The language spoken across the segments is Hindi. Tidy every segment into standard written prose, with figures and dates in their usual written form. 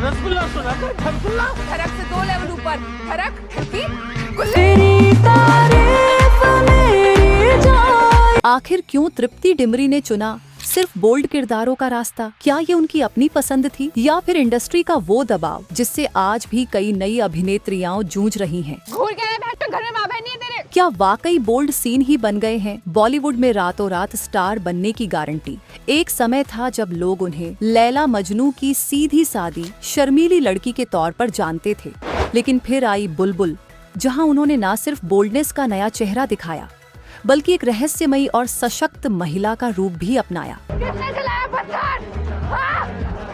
रसगुल्ला सुना था, रसगुल्ला। ठरक से 2 लेवल ऊपर, ठरक, ठरकी, आखिर क्यों तृप्ति डिमरी ने चुना सिर्फ बोल्ड किरदारों का रास्ता? क्या ये उनकी अपनी पसंद थी या फिर इंडस्ट्री का वो दबाव जिससे आज भी कई नई अभिनेत्रियां जूझ रही हैं? घूर के आए बैठ तो घर में माँ बहन नहीं है तेरे। क्या वाकई बोल्ड सीन ही बन गए हैं बॉलीवुड में रातों रात स्टार बनने की गारंटी? एक समय था जब लोग उन्हें लैला मजनू की सीधी सादी शर्मीली लड़की के तौर पर जानते थे, लेकिन फिर आई बुलबुल, जहां उन्होंने न सिर्फ बोल्डनेस का नया चेहरा दिखाया बल्कि एक रहस्यमयी और सशक्त महिला का रूप भी अपनाया। किसने चलाया पत्थर? हाँ?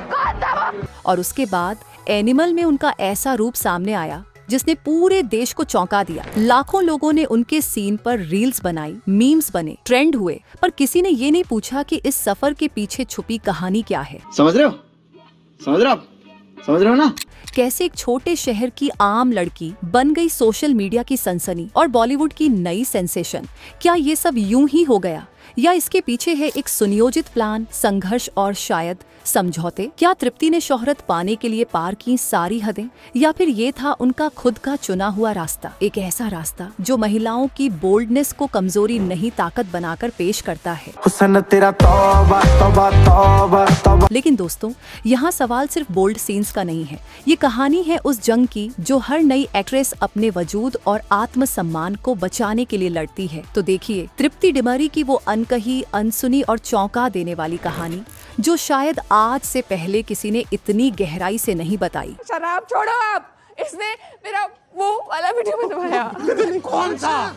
कौन था वो? और उसके बाद एनिमल में उनका ऐसा रूप सामने आया जिसने पूरे देश को चौंका दिया। लाखों लोगों ने उनके सीन पर रील्स बनाई, मीम्स बने, ट्रेंड हुए, पर किसी ने ये नहीं पूछा कि इस सफर के पीछे छुपी कहानी क्या है। समझ रहे हो? समझ रहे हो आप? समझ रहे हो ना? कैसे एक छोटे शहर की आम लड़की बन गई सोशल मीडिया की सनसनी और बॉलीवुड की नई सेंसेशन? क्या ये सब यूं ही हो गया या इसके पीछे है एक सुनियोजित प्लान, संघर्ष और शायद समझौते? क्या तृप्ति ने शोहरत पाने के लिए पार की सारी हदें या फिर ये था उनका खुद का चुना हुआ रास्ता, एक ऐसा रास्ता जो महिलाओं की बोल्डनेस को कमजोरी नहीं ताकत बनाकर पेश करता है? तेरा तौबा तौबा तौबा तौबा। लेकिन दोस्तों, यहाँ सवाल सिर्फ बोल्ड सीन्स का नहीं है, ये कहानी है उस जंग की जो हर नई एक्ट्रेस अपने वजूद और आत्मसम्मान को बचाने के लिए लड़ती है। तो देखिए तृप्ति डिमरी की वो अनकही, अनसुनी और चौंका देने वाली कहानी जो शायद आज से पहले किसी ने इतनी गहराई से नहीं बताई। शराब छोड़ो आप, इसने मेरा वो वाला वीडियो बनवाया। कौन सा?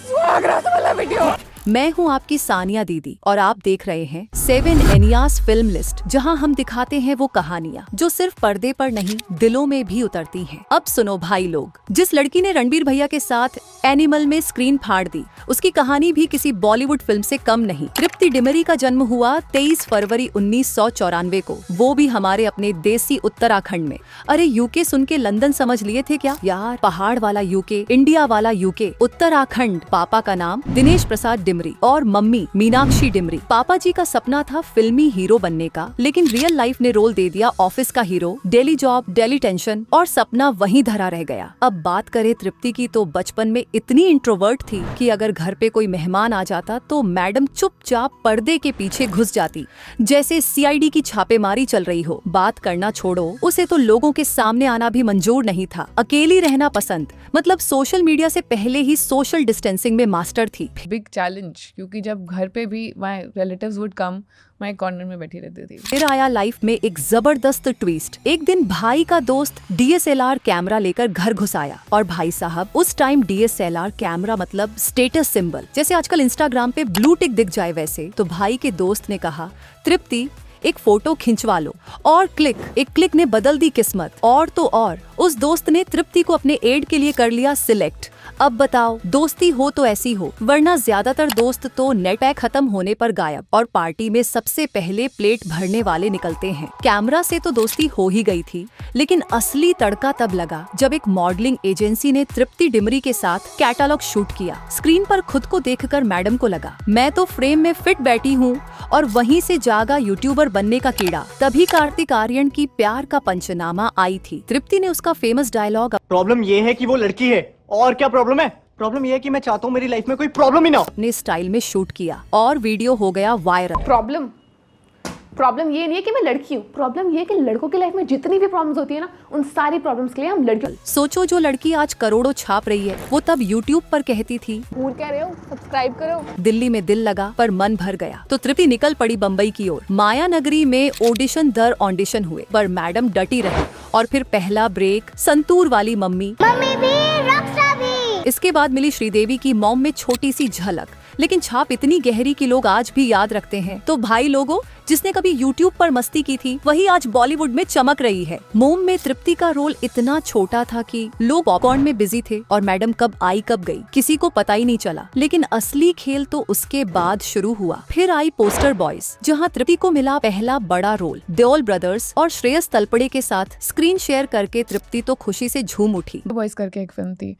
सुहागरात वाला वीडियो। मैं हूं आपकी सानिया दीदी और आप देख रहे हैं 7 एनियास फिल्म लिस्ट, जहां हम दिखाते हैं वो कहानियां जो सिर्फ पर्दे पर नहीं दिलों में भी उतरती हैं। अब सुनो भाई लोग, जिस लड़की ने रणबीर भैया के साथ एनिमल में स्क्रीन फाड़ दी, उसकी कहानी भी किसी बॉलीवुड फिल्म से कम नहीं। तृप्ति डिमरी का जन्म हुआ 23 फरवरी 1994 को, वो भी हमारे अपने देसी उत्तराखंड में। अरे यूके सुन के लंदन समझ लिए थे क्या? यार, पहाड़ वाला यूके, इंडिया वाला यूके, उत्तराखंड। पापा का नाम दिनेश प्रसाद डिमरी और मम्मी मीनाक्षी डिमरी। पापा जी का सपना था फिल्मी हीरो बनने का, लेकिन रियल लाइफ ने रोल दे दिया ऑफिस का hero. Daily job, daily tension और सपना वहीं धरा रह गया। अब बात करें तृप्ति की, तो बचपन में इतनी इंट्रोवर्ट थी कि अगर घर पे कोई मेहमान आ जाता तो मैडम चुपचाप पर्दे के पीछे घुस जाती, जैसे सीआईडी की छापेमारी चल रही हो। बात करना छोड़ो, उसे तो लोगों के सामने आना भी मंजूर नहीं था। अकेली रहना पसंद, मतलब सोशल मीडिया से पहले ही सोशल डिस्टेंसिंग में मास्टर थी। बिग चैलेंज, क्योंकि जब घर पे भी माय रिलेटिव्स वुड कम, मैं एक कॉर्नर में बैठी रहती थी। फिर आया लाइफ में एक जबरदस्त ट्विस्ट। एक दिन भाई का दोस्त डीएसएलआर कैमरा लेकर घर घुस आया और भाई साहब, उस टाइम डीएसएलआर कैमरा मतलब स्टेटस सिंबल, जैसे आजकल इंस्टाग्राम पे ब्लू टिक दिख जाए वैसे। तो भाई के दोस्त ने कहा, तृप्ति एक फोटो खिंचवा लो, और क्लिक, एक क्लिक ने बदल दी किस्मत। और तो और उस दोस्त ने तृप्ति को अपने एड के लिए कर लिया सिलेक्ट। अब बताओ, दोस्ती हो तो ऐसी हो, वरना ज्यादातर दोस्त तो नेट पैक खत्म होने पर गायब और पार्टी में सबसे पहले प्लेट भरने वाले निकलते हैं। कैमरा से तो दोस्ती हो ही गई थी, लेकिन असली तड़का तब लगा जब एक मॉडलिंग एजेंसी ने तृप्ति डिमरी के साथ कैटलॉग शूट किया। स्क्रीन पर खुद को देखकर मैडम को लगा, मैं तो फ्रेम में फिट बैठी हूँ, और वहीं से जागा यूट्यूबर बनने का कीड़ा। तभी कार्तिक आर्यन की प्यार का पंचनामा आई थी। तृप्ति ने उसका फेमस डायलॉग, प्रॉब्लम ये है कि वो लड़की है, और क्या प्रॉब्लम है? प्रॉब्लम ये है कि मैं चाहता हूँ मेरी लाइफ में कोई प्रॉब्लम ही ना हो। अपने स्टाइल में शूट किया और वीडियो हो गया वायरल। प्रॉब्लम ये नहीं है कि मैं लड़की हूँ, प्रॉब्लम ये है कि लड़कों की लाइफ में जितनी भी प्रॉब्लम्स होती है ना, उन सारी प्रॉब्लम्स के लिए हम लड़कियों। सोचो, जो लड़की आज करोड़ों छाप रही है, वो तब यूट्यूब पर कहती थी, भूल कह रहे हो, सब्सक्राइब करो। दिल्ली में दिल लगा पर मन भर गया। तो तृप्ति निकल पड़ी बम्बई की ओर। माया नगरी में ऑडिशन दर ऑडिशन हुए, पर मैडम डटी रही। और फिर पहला ब्रेक, संतूर वाली मम्मी भी, रक्षा भी। इसके बाद मिली श्रीदेवी की मॉम में छोटी सी झलक, लेकिन छाप इतनी गहरी कि लोग आज भी याद रखते हैं। तो भाई लोगों, जिसने कभी यूट्यूब पर मस्ती की थी, वही आज बॉलीवुड में चमक रही है। मोम में तृप्ति का रोल इतना छोटा था कि लोग पॉपकॉर्न में बिजी थे और मैडम कब आई कब गई किसी को पता ही नहीं चला। लेकिन असली खेल तो उसके बाद शुरू हुआ। फिर आई पोस्टर बॉयज, जहां तृप्ति को मिला पहला बड़ा रोल। देओल ब्रदर्स और श्रेयस तलपड़े के साथ स्क्रीन शेयर करके तृप्ति तो खुशी से झूम उठी। बॉयज करके एक फिल्म थी,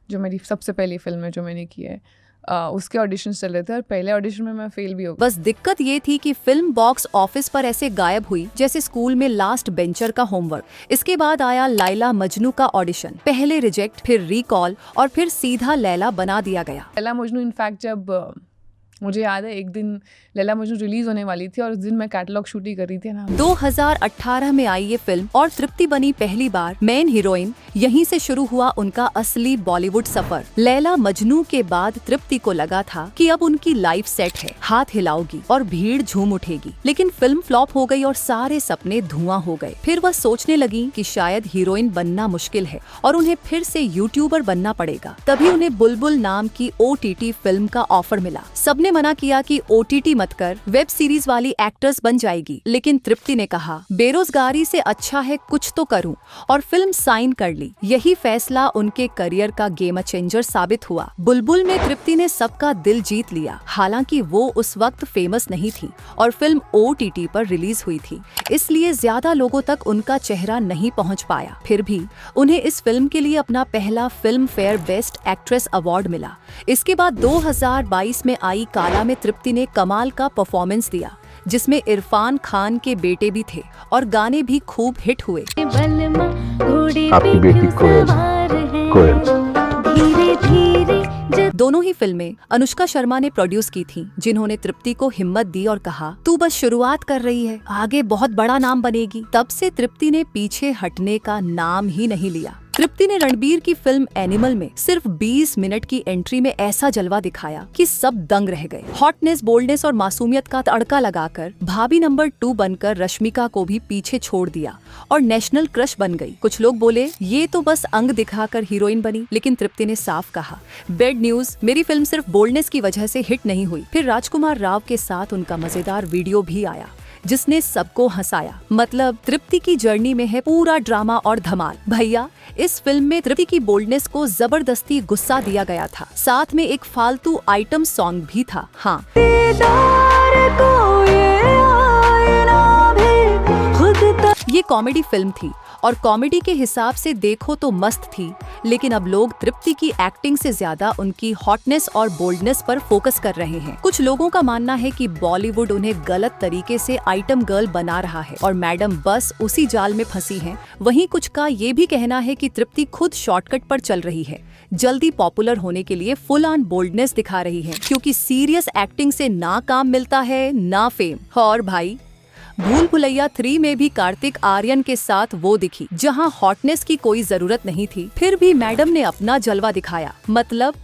जो मेरी सबसे पहली फिल्म है जो मैंने की है। उसके ऑडिशंस चल रहे थे और पहले ऑडिशन में मैं फेल भी हो गई। बस दिक्कत ये थी कि फिल्म बॉक्स ऑफिस पर ऐसे गायब हुई जैसे स्कूल में लास्ट बेंचर का होमवर्क। इसके बाद आया लैला मजनू का ऑडिशन, पहले रिजेक्ट, फिर रिकॉल और फिर सीधा लैला बना दिया गया। लैला मजनू इनफैक्ट जब मुझे याद है एक दिन लैला मजनू रिलीज होने वाली थी और उस दिन मैं कैटलॉग शूट ही कर रही थी ना। 2018 में आई ये फिल्म और तृप्ति बनी पहली बार मेन हीरोइन। यहीं से शुरू हुआ उनका असली बॉलीवुड सफर। लैला मजनू के बाद तृप्ति को लगा था कि अब उनकी लाइफ सेट है, हाथ हिलाओगी और भीड़ झूम उठेगी। लेकिन फिल्म फ्लॉप हो गई और सारे सपने धुआं हो गए। फिर वह सोचने लगी कि शायद हीरोइन बनना मुश्किल है और उन्हें फिर से यूट्यूबर बनना पड़ेगा। तभी उन्हें बुलबुल नाम की OTT फिल्म का ऑफर मिला। सबने मना किया कि OTT मत कर, वेब सीरीज वाली एक्ट्रेस बन जाएगी। लेकिन तृप्ति ने कहा बेरोजगारी से अच्छा है कुछ तो करूं, और फिल्म साइन कर ली। यही फैसला उनके करियर का गेम चेंजर साबित हुआ। बुलबुल में तृप्ति ने सबका दिल जीत लिया। हालांकि वो उस वक्त फेमस नहीं थी और फिल्म OTT पर रिलीज हुई थी, इसलिए ज्यादा लोगों तक उनका चेहरा नहीं पहुंच पाया। फिर भी उन्हें इस फिल्म के लिए अपना पहला film fair best actress award मिला। इसके बाद 2022 में आई काला में तृप्ति ने कमाल का परफॉर्मेंस दिया, जिसमें इरफान खान के बेटे भी थे और गाने भी खूब हिट हुए। आपकी बेटी कोयल दोनों ही फिल्में अनुष्का शर्मा ने प्रोड्यूस की थीं, जिन्होंने तृप्ति को हिम्मत दी और कहा तू बस शुरुआत कर रही है, आगे बहुत बड़ा नाम बनेगी। तब से तृप्ति ने पीछे हटने का नाम ही नहीं लिया। तृप्ति ने रणबीर की फिल्म एनिमल में सिर्फ 20 मिनट की एंट्री में ऐसा जलवा दिखाया कि सब दंग रह गए। हॉटनेस, बोल्डनेस और मासूमियत का तड़का लगाकर भाभी नंबर 2 बनकर रश्मिका को भी पीछे छोड़ दिया और नेशनल क्रश बन गई। कुछ लोग बोले ये तो बस अंग दिखाकर हीरोइन बनी, लेकिन तृप्ति ने साफ कहा बैड न्यूज, मेरी फिल्म सिर्फ बोल्डनेस की वजह से हिट नहीं हुई। फिर राजकुमार राव के साथ उनका मजेदार वीडियो भी आया जिसने सबको हंसाया। मतलब तृप्ति की जर्नी में है पूरा ड्रामा और धमाल। भैया, इस फिल्म में तृप्ति की बोल्डनेस को जबरदस्ती गुस्सा दिया गया था। साथ में एक फालतू आइटम सॉन्ग भी था। हाँ, ये कॉमेडी फिल्म थी और कॉमेडी के हिसाब से देखो तो मस्त थी, लेकिन अब लोग तृप्ति की एक्टिंग से ज्यादा उनकी हॉटनेस और बोल्डनेस पर फोकस कर रहे हैं। कुछ लोगों का मानना है कि बॉलीवुड उन्हें गलत तरीके से आइटम गर्ल बना रहा है और मैडम बस उसी जाल में फंसी हैं। वहीं कुछ का ये भी कहना है कि तृप्ति खुद शॉर्टकट पर चल रही है, जल्दी पॉपुलर होने के लिए फुल ऑन बोल्डनेस दिखा रही है, क्योंकि सीरियस एक्टिंग से ना काम मिलता है ना फेम। और भाई, भूल भुलैया 3 में भी कार्तिक आर्यन के साथ वो दिखी जहां हॉटनेस की कोई जरूरत नहीं थी, फिर भी मैडम ने अपना जलवा दिखाया। मतलब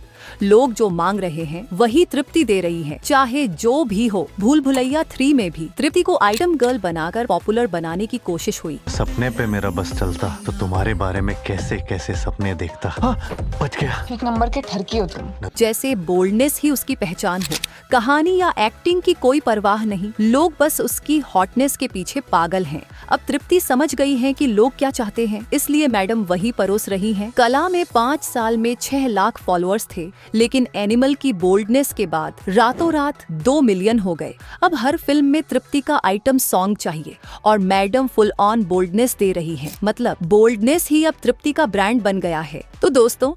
लोग जो मांग रहे हैं वही तृप्ति दे रही है, चाहे जो भी हो। भूल भुलैया 3 में भी तृप्ति को आइटम गर्ल बनाकर पॉपुलर बनाने की कोशिश हुई। सपने पे मेरा बस चलता तो तुम्हारे बारे में कैसे कैसे सपने देखता। हाँ, बच गया। एक नंबर के ठरकी हो तुम। जैसे बोल्डनेस ही उसकी पहचान हो, कहानी या एक्टिंग की कोई परवाह नहीं, लोग बस उसकी हॉटनेस के पीछे पागल हैं। अब तृप्ति समझ गई है कि लोग क्या चाहते हैं, इसलिए मैडम वही परोस रही हैं। कला में 5 साल में 6 लाख फॉलोअर्स थे, लेकिन एनिमल की बोल्डनेस के बाद रातों रात 2 मिलियन हो गए। अब हर फिल्म में तृप्ति का आइटम सॉन्ग चाहिए और मैडम फुल ऑन बोल्डनेस दे रही है। मतलब बोल्डनेस ही अब तृप्ति का ब्रांड बन गया है। तो दोस्तों,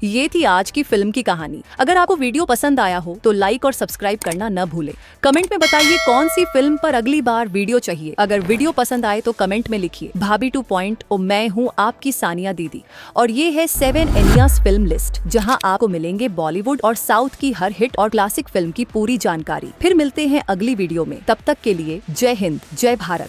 ये थी आज की फिल्म की कहानी। अगर आपको वीडियो पसंद आया हो तो लाइक और सब्सक्राइब करना न भूले। कमेंट में बताइए कौन सी फिल्म पर अगली बार वीडियो चाहिए। अगर वीडियो पसंद आए तो कमेंट में लिखिए भाभी 2 पॉइंट और मैं हूँ आपकी सानिया दीदी। और ये है 7 एनियास फिल्म लिस्ट, जहाँ आपको मिलेंगे बॉलीवुड और साउथ की हर हिट और क्लासिक फिल्म की पूरी जानकारी। फिर मिलते हैं अगली वीडियो में, तब तक के लिए जय हिंद, जय भारत।